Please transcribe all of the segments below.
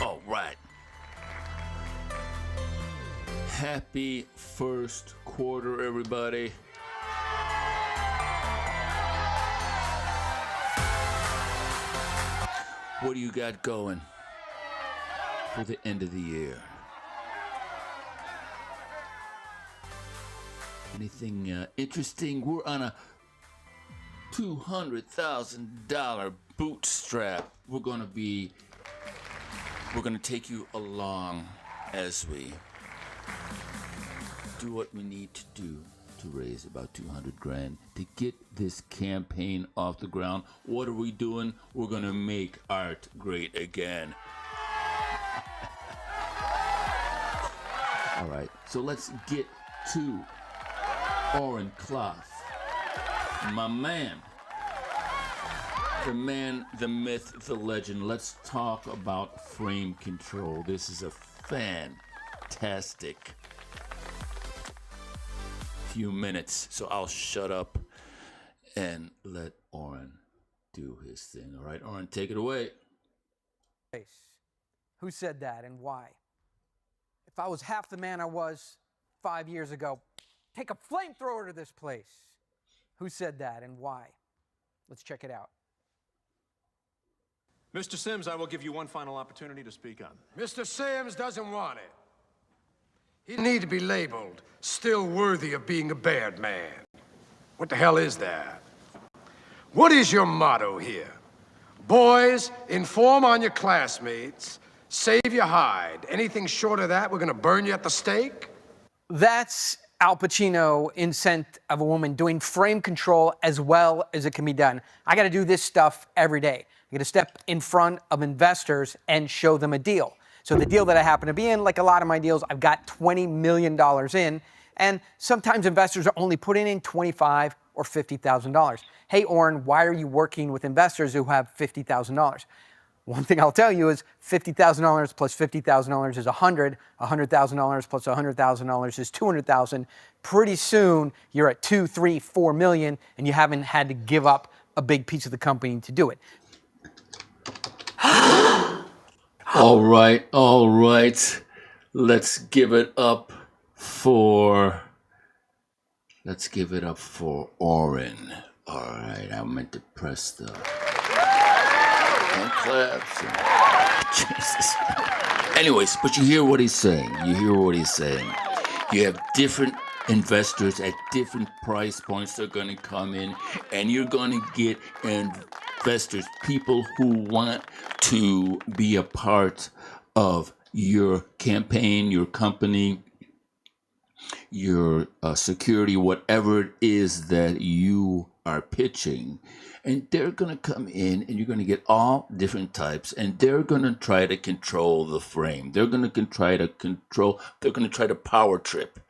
All right. Happy first quarter, everybody. What do you got going for the end of the year? Anything interesting? We're on a $200,000 bootstrap. We're gonna take you along as we do what we need to do to raise about 200 grand to get this campaign off the ground. What are we doing? We're gonna make art great again. All right, so let's get to Oren Clough, my man. The man, the myth, the legend. Let's talk about frame control. This is a fantastic few minutes, so I'll shut up and let Oren do his thing. All right, Oren, take it away. Who said that and why? If I was half the man I was 5 years ago, take a flamethrower to this place. Who said that and why? Let's check it out. Mr. Sims, I will give you one final opportunity to speak on. Mr. Sims doesn't want it. He need to be labeled still worthy of being a bad man. What the hell is that? What is your motto here? Boys, inform on your classmates, save your hide. Anything short of that, we're gonna burn you at the stake? That's Al Pacino in Scent of a Woman doing frame control as well as it can be done. I got to do this stuff every day. I got to step in front of investors and show them a deal. So the deal that I happen to be in, like a lot of my deals, I've got $20 million in, and sometimes investors are only putting in $25,000 or $50,000. Hey, Oren, why are you working with investors who have $50,000? One thing I'll tell you is $50,000 plus $50,000 is $100,000. $100,000 plus $100,000 is $200,000. Pretty soon, you're at $2, $3, $4 million, and you haven't had to give up a big piece of the company to do it. All right. Let's give it up for Oren. All right, I meant to press the hand claps. Jesus. Anyways, but you hear what he's saying. You have different investors at different price points. They're going to come in, and you're going to get investors, people who want to be a part of your campaign, your company, your security, whatever it is that you are pitching. And they're going to come in, and you're going to get all different types, and they're going to try to control the frame. They're going to try to power trip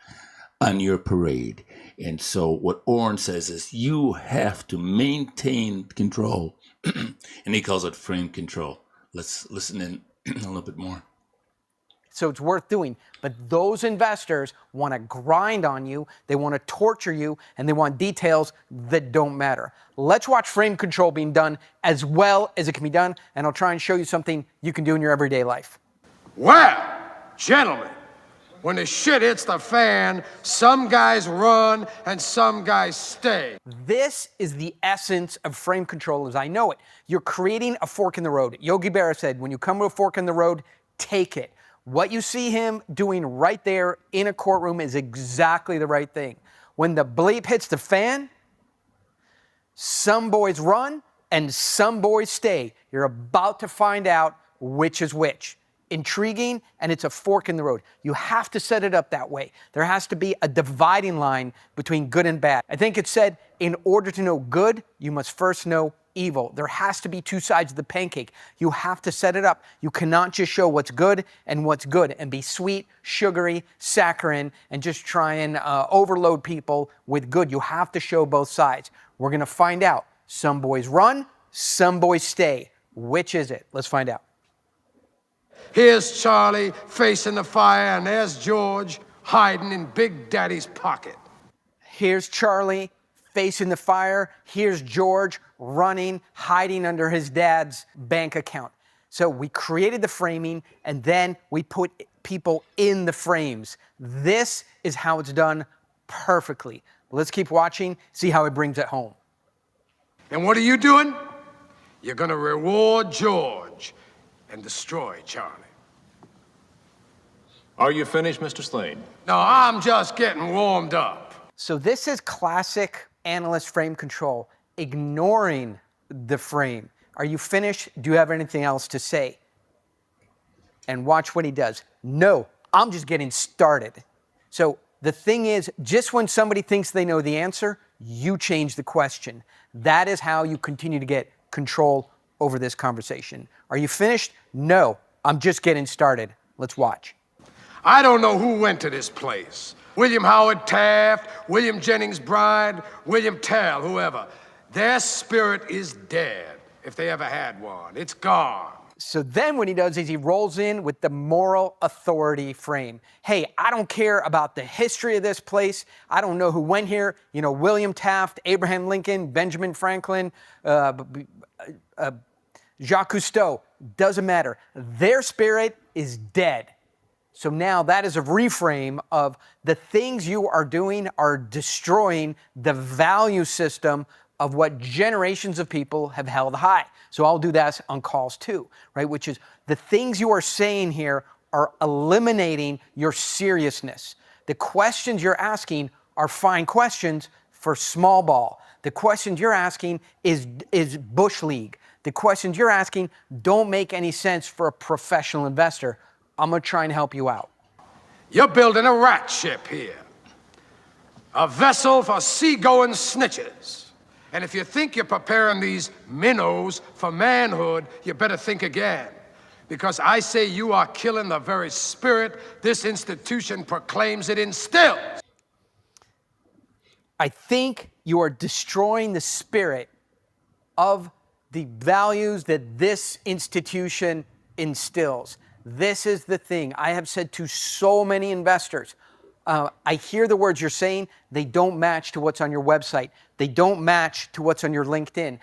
on your parade. And so what Oren says is you have to maintain control, and he calls it frame control. Let's listen in a little bit more. So it's worth doing. But those investors want to grind on you, they want to torture you, and they want details that don't matter. Let's watch frame control being done as well as it can be done, and I'll try and show you something you can do in your everyday life. Well, gentlemen, when the shit hits the fan, some guys run and some guys stay. This is the essence of frame control as I know it. You're creating a fork in the road. Yogi Berra said, when you come to a fork in the road, take it. What you see him doing right there in a courtroom is exactly the right thing. When the bleep hits the fan, some boys run and some boys stay. You're about to find out which is which. Intriguing, and it's a fork in the road. You have to set it up that way. There has to be a dividing line between good and bad. I think it said, in order to know good, you must first know evil. There has to be two sides of the pancake. You have to set it up. You cannot just show what's good and be sweet, sugary, saccharine, and just try and overload people with good. You have to show both sides. We're going to find out. Some boys run, some boys stay. Which is it? Let's find out. Here's Charlie facing the fire, and there's George hiding in Big Daddy's pocket. Here's Charlie facing the fire. Here's George running, hiding under his dad's bank account. So we created the framing, and then we put people in the frames. This is how it's done perfectly. Let's keep watching, see how it brings it home. And what are you doing? You're gonna reward George and destroy Charlie. Are you finished, Mr. Slade? No, I'm just getting warmed up. So this is classic analyst frame control, ignoring the frame. Are you finished? Do you have anything else to say? And watch what he does. No, I'm just getting started. So the thing is, just when somebody thinks they know the answer, you change the question. That is how you continue to get control over this conversation. Are you finished? No, I'm just getting started. Let's watch. I don't know who went to this place. William Howard Taft, William Jennings Bryan, William Tell, whoever. Their spirit is dead, if they ever had one. It's gone. So then what he does is he rolls in with the moral authority frame. Hey, I don't care about the history of this place. I don't know who went here. You know, William Taft, Abraham Lincoln, Benjamin Franklin, Jacques Cousteau. Doesn't matter. Their spirit is dead. So now that is a reframe of the things you are doing are destroying the value system of what generations of people have held high. So I'll do that on calls too, right? Which is the things you are saying here are eliminating your seriousness. The questions you're asking are fine questions for small ball. The questions you're asking is Bush League. The questions you're asking don't make any sense for a professional investor. I'm gonna try and help you out. You're building a rat ship here. A vessel for seagoing snitches. And if you think you're preparing these minnows for manhood, you better think again. Because I say you are killing the very spirit this institution proclaims it instills. I think you are destroying the spirit of the values that this institution instills. This is the thing I have said to so many investors. I hear the words you're saying, they don't match to what's on your website. They don't match to what's on your LinkedIn.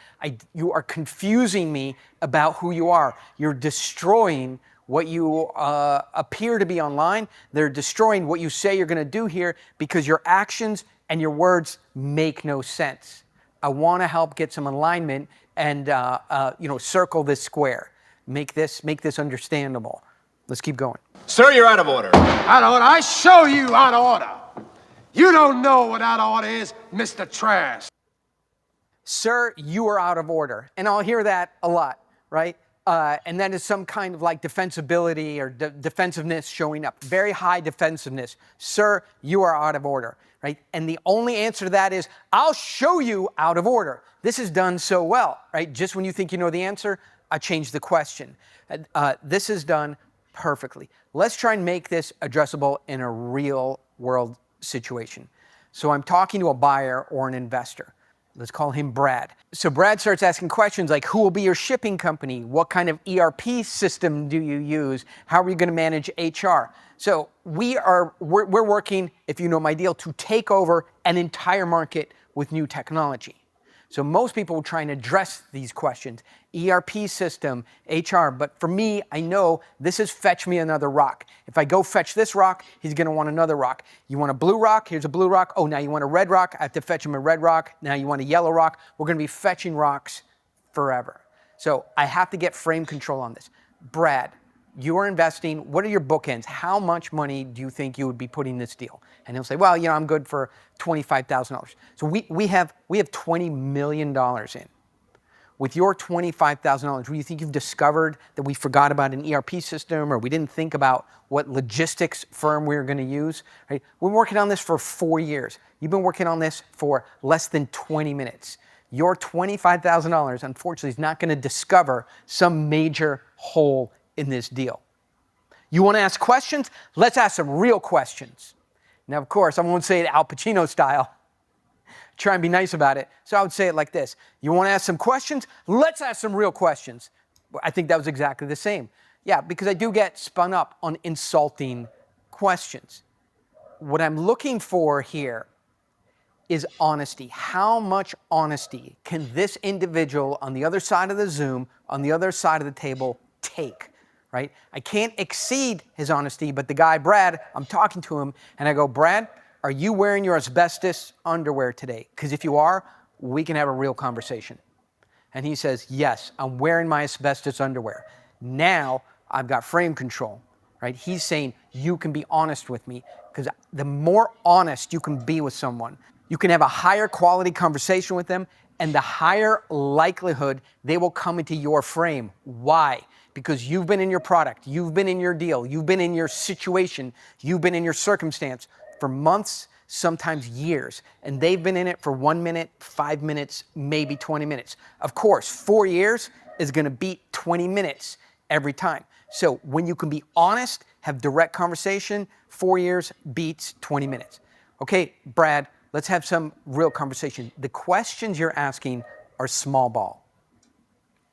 You are confusing me about who you are. You're destroying what you appear to be online. They're destroying what you say you're going to do here because your actions and your words make no sense. I want to help get some alignment and circle this square. Make this understandable. Let's keep going. Sir, you're out of order. Out of order? I show you out of order. You don't know what out of order is, Mr. Trash. Sir, you are out of order. And I'll hear that a lot, right? And that is some kind of like defensibility or defensiveness showing up. Very high defensiveness. Sir, you are out of order, right? And the only answer to that is, I'll show you out of order. This is done so well, right? Just when you think you know the answer, I change the question. This is done perfectly. Let's try and make this addressable in a real world situation. So I'm talking to a buyer or an investor. Let's call him Brad. So Brad starts asking questions like, who will be your shipping company? What kind of ERP system do you use? How are you going to manage HR? So we're working, if you know my deal, to take over an entire market with new technology. So most people will try and address these questions, ERP system, HR, but for me, I know this is fetch me another rock. If I go fetch this rock, he's gonna want another rock. You want a blue rock? Here's a blue rock. Oh, now you want a red rock? I have to fetch him a red rock. Now you want a yellow rock? We're gonna be fetching rocks forever. So I have to get frame control on this. Brad, you are investing, what are your bookends? How much money do you think you would be putting in this deal? And he'll say, well, I'm good for $25,000. So we have $20 million in. With your $25,000, do you think you've discovered that we forgot about an ERP system or we didn't think about what logistics firm we were going to use? Right? We're working on this for 4 years. You've been working on this for less than 20 minutes. Your $25,000, unfortunately, is not going to discover some major hole in this deal. You want to ask questions? Let's ask some real questions. Now, of course, I won't say it Al Pacino style. Try and be nice about it. So I would say it like this. You want to ask some questions? Let's ask some real questions. I think that was exactly the same. Yeah, because I do get spun up on insulting questions. what I'm looking for here is honesty. How much honesty can this individual on the other side of the Zoom, on the other side of the table, take, right? I can't exceed his honesty, but the guy, Brad, I'm talking to him, and I go, Brad, are you wearing your asbestos underwear today? Because if you are, we can have a real conversation. And he says, yes, I'm wearing my asbestos underwear. Now I've got frame control, right? He's saying, you can be honest with me, because the more honest you can be with someone, you can have a higher quality conversation with them, and the higher likelihood they will come into your frame. Why? Because you've been in your product, you've been in your deal, you've been in your situation, you've been in your circumstance for months, sometimes years, and they've been in it for 1 minute, 5 minutes, maybe 20 minutes. Of course, 4 years is gonna beat 20 minutes every time. So when you can be honest, have direct conversation, 4 years beats 20 minutes. Okay, Brad, let's have some real conversation. The questions you're asking are small ball.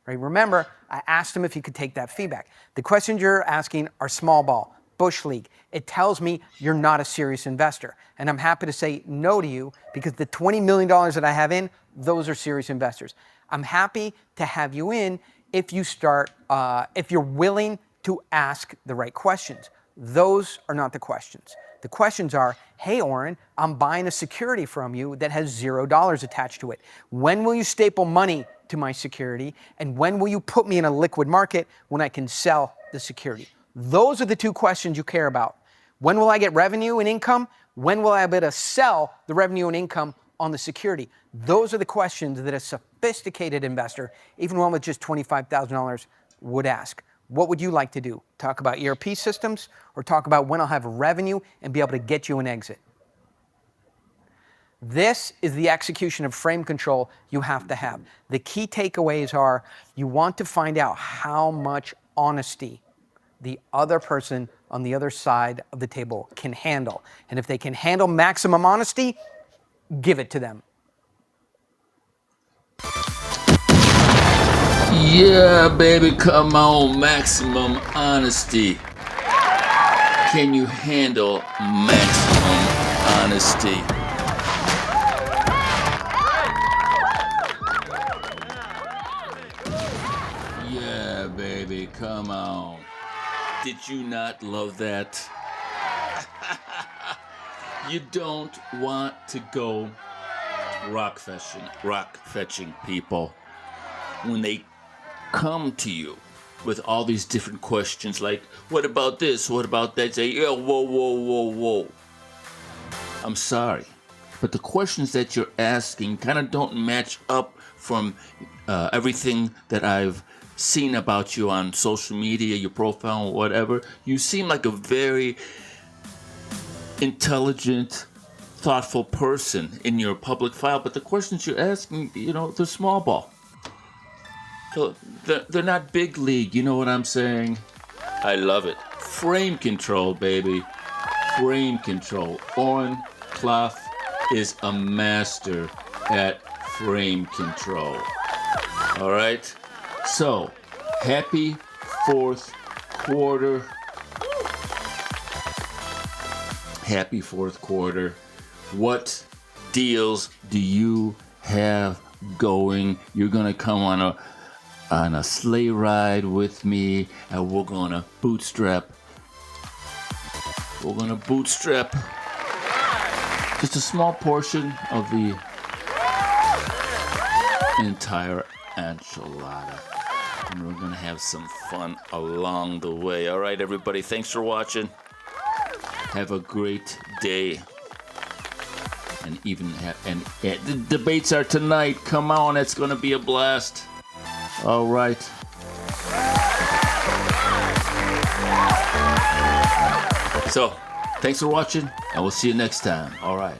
Right? Remember, I asked him if he could take that feedback. The questions you're asking are small ball, bush league. It tells me you're not a serious investor. And I'm happy to say no to you, because the $20 million that I have in, those are serious investors. I'm happy to have you in if you start, if you're willing to ask the right questions. Those are not the questions. The questions are, hey, Oren, I'm buying a security from you that has $0 attached to it. When will you staple money to my security? And when will you put me in a liquid market when I can sell the security? Those are the two questions you care about. When will I get revenue and income? When will I be able to sell the revenue and income on the security? Those are the questions that a sophisticated investor, even one with just $25,000, would ask. What would you like to do? Talk about ERP systems, or talk about when I'll have revenue and be able to get you an exit? This is the execution of frame control you have to have. The key takeaways are, you want to find out how much honesty the other person on the other side of the table can handle. And if they can handle maximum honesty, give it to them. Yeah, baby, come on, maximum honesty. Can you handle maximum honesty? Yeah, baby, come on. Did you not love that? You don't want to go rock fetching people when they come to you with all these different questions like, what about this? What about that? Say, yeah, whoa. I'm sorry, but the questions that you're asking kind of don't match up from everything that I've seen about you on social media, your profile, or whatever. You seem like a very intelligent, thoughtful person in your public file, but the questions you're asking, they're small ball. So they're not big league, you know what I'm saying? I love it. Frame control, baby. Frame control. Oren Clough is a master at frame control. All right? So, happy fourth quarter. Happy fourth quarter. What deals do you have going? You're going to come on a sleigh ride with me, and we're gonna bootstrap just a small portion of the entire enchilada, and we're gonna have some fun along the way. All right, everybody, thanks for watching. Have a great day. And the debates are tonight. Come on, it's gonna be a blast. All right. So, thanks for watching, and we'll see you next time. All right.